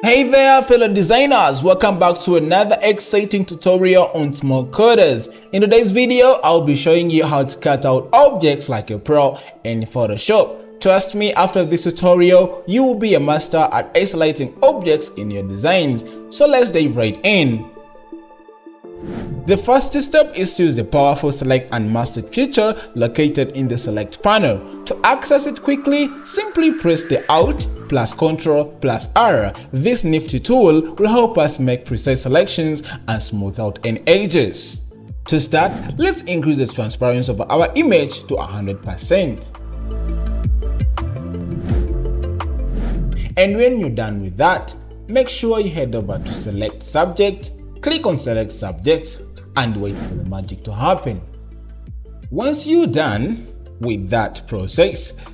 Hey there fellow designers, welcome back to another exciting tutorial on small coders. In today's video, I'll be showing you how to cut out objects like a pro in Photoshop. Trust me, after this tutorial, you will be a master at isolating objects in your designs. So let's dive right in. The first step is to use the powerful select and mask it feature located in the select panel. To access it quickly, simply press the Alt plus Ctrl plus R. This nifty tool will help us make precise selections and smooth out any edges. To start, let's increase the transparency of our image to 100%. And when you're done with that, make sure you head over to Select Subject, click on Select Subject, and wait for the magic to happen. Once you're done with that process,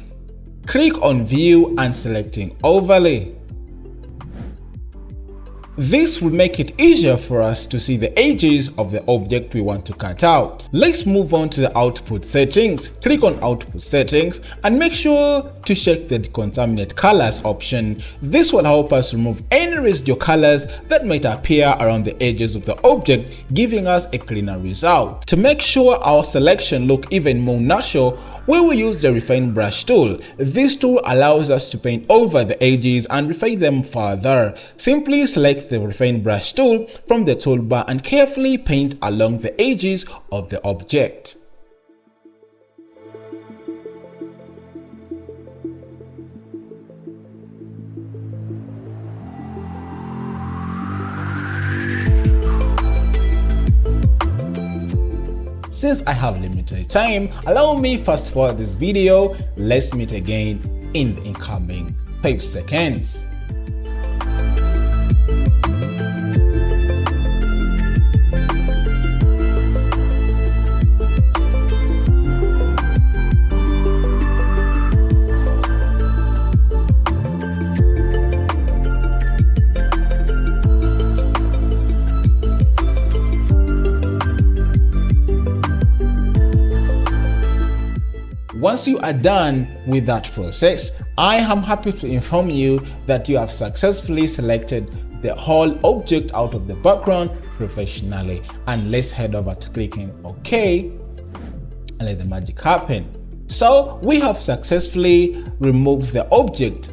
click on View and selecting Overlay. This will make it easier for us to see the edges of the object we want to cut out. Let's move on to the output settings. Click on Output Settings and make sure to check the Decontaminate Colors option. This will help us remove any residual colors that might appear around the edges of the object, giving us a cleaner result. To make sure our selection looks even more natural, we will use the Refine Brush tool. This tool allows us to paint over the edges and refine them further. Simply select the Refine Brush tool from the toolbar and carefully paint along the edges of the object. Since I have limited time, allow me fast forward this video. Let's meet again in the incoming 5 seconds. Once you are done with that process, I am happy to inform you that you have successfully selected the whole object out of the background professionally. And let's head over to clicking OK and let the magic happen. So we have successfully removed the object.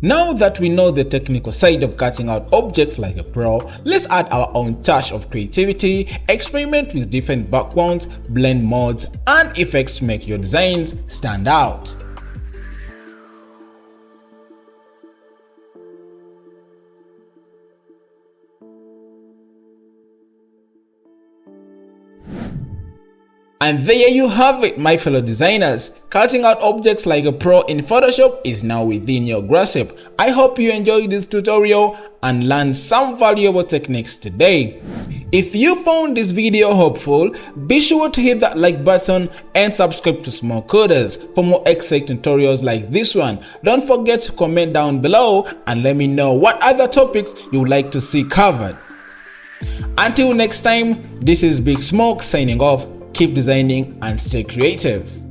Now that we know the technical side of cutting out objects like a pro, let's add our own touch of creativity, experiment with different backgrounds, blend modes, and effects to make your designs stand out. And there you have it, my fellow designers. Cutting out objects like a pro in Photoshop is now within your grasp. I hope you enjoyed this tutorial and learned some valuable techniques today. If you found this video helpful, be sure to hit that like button and subscribe to Small Coders for more exciting tutorials like this one. Don't forget to comment down below and let me know what other topics you would like to see covered. Until next time, this is Big Smoke signing off. Keep designing and stay creative.